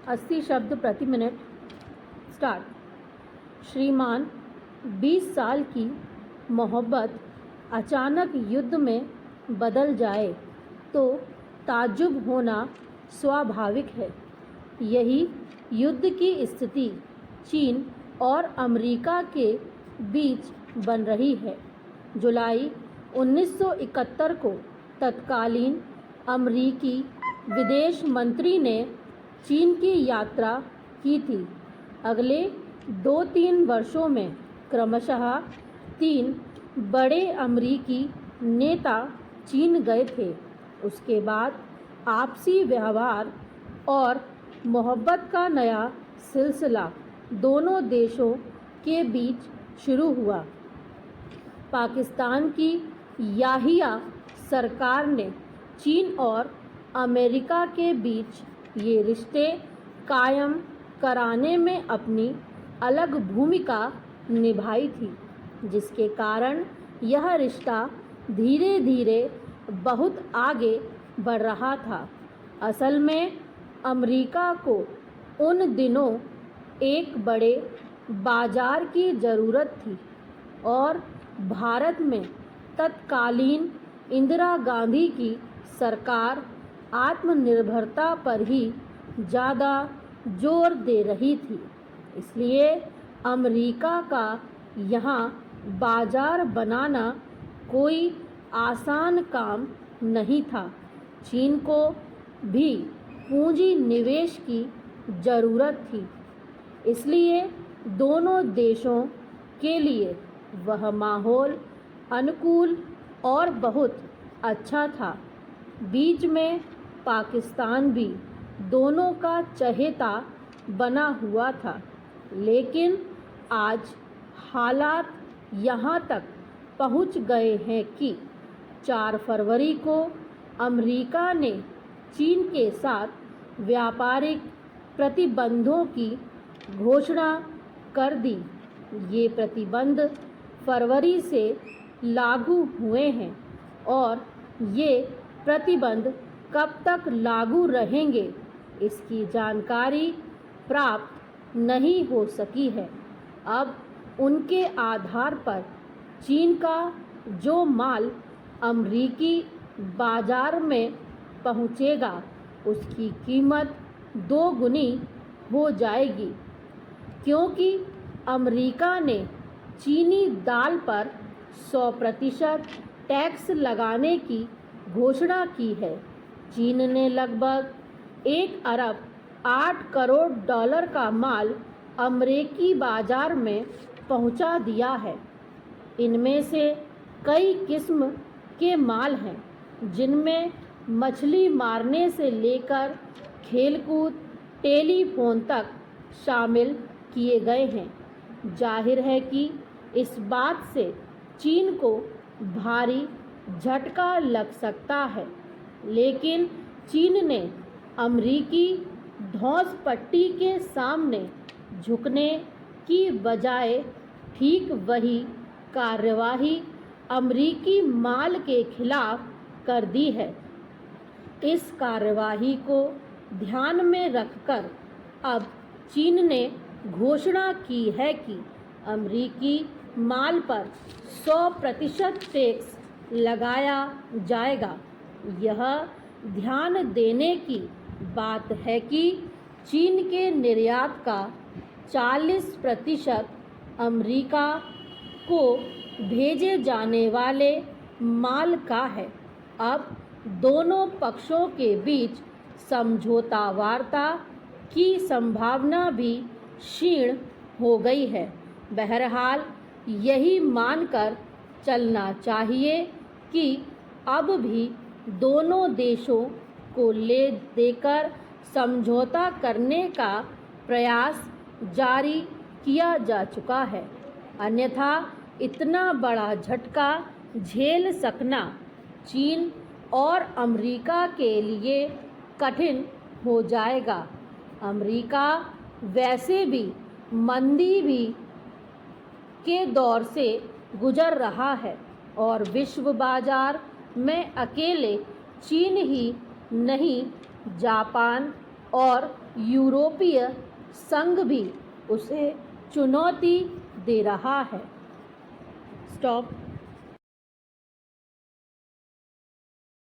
80 शब्द प्रति minute. Start. श्रीमान, 20 साल की मोहब्बत अचानक युद्ध में बदल जाए तो ताज्जुब होना स्वाभाविक है। यही युद्ध की स्थिति चीन और अमेरिका के बीच बन रही है। जुलाई 1971 को तत्कालीन अमेरिकी विदेश मंत्री ने चीन की यात्रा की थी। अगले 2-3 वर्षों में क्रमशः 3 बड़े अमेरिकी नेता चीन गए थे। उसके बाद आपसी व्यवहार और मोहब्बत का नया सिलसिला दोनों देशों के बीच शुरू हुआ। पाकिस्तान की याहिया सरकार ने चीन और अमेरिका के बीच ये रिश्ते कायम कराने में अपनी अलग भूमिका निभाई थी, जिसके कारण यह रिश्ता धीरे धीरे बहुत आगे बढ़ रहा था। असल में अमेरिका को उन दिनों एक बड़े बाजार की ज़रूरत थी और भारत में तत्कालीन इंदिरा गांधी की सरकार आत्मनिर्भरता पर ही ज़्यादा जोर दे रही थी। इसलिए अमेरिका का यहाँ बाजार बनाना कोई आसान काम नहीं था। चीन को भी पूंजी निवेश की ज़रूरत थी, इसलिए दोनों देशों के लिए वह माहौल अनुकूल और बहुत अच्छा था। बीच में पाकिस्तान भी दोनों का चहेता बना हुआ था, लेकिन आज हालात यहाँ तक पहुँच गए हैं कि 4 फरवरी को अमेरिका ने चीन के साथ व्यापारिक प्रतिबंधों की घोषणा कर दी। ये प्रतिबंध फरवरी से लागू हुए हैं और ये प्रतिबंध कब तक लागू रहेंगे इसकी जानकारी प्राप्त नहीं हो सकी है। अब उनके आधार पर चीन का जो माल अमेरिकी बाजार में पहुंचेगा उसकी कीमत 2 गुनी हो जाएगी, क्योंकि अमेरिका ने चीनी दाल पर 100% टैक्स लगाने की घोषणा की है। चीन ने लगभग 1 अरब 8 करोड़ डॉलर का माल अमेरिकी बाजार में पहुंचा दिया है। इनमें से कई किस्म के माल हैं, जिनमें मछली मारने से लेकर खेलकूद, टेलीफोन तक शामिल किए गए हैं। जाहिर है कि इस बात से चीन को भारी झटका लग सकता है, लेकिन चीन ने अमेरिकी धौंस पट्टी के सामने झुकने की बजाय ठीक वही कार्यवाही अमेरिकी माल के खिलाफ कर दी है। इस कार्यवाही को ध्यान में रखकर अब चीन ने घोषणा की है कि अमेरिकी माल पर 100% टैक्स लगाया जाएगा। यह ध्यान देने की बात है कि चीन के निर्यात का 40% अमेरिका को भेजे जाने वाले माल का है। अब दोनों पक्षों के बीच समझौता वार्ता की संभावना भी क्षीण हो गई है। बहरहाल यही मानकर चलना चाहिए कि अब भी दोनों देशों को ले देकर समझौता करने का प्रयास जारी किया जा चुका है, अन्यथा इतना बड़ा झटका झेल सकना चीन और अमेरिका के लिए कठिन हो जाएगा। अमेरिका वैसे भी मंदी भी के दौर से गुजर रहा है और विश्व बाजार में अकेले चीन ही नहीं, जापान, और यूरोपीय संघ भी उसे चुनौती दे रहा है। स्टॉप।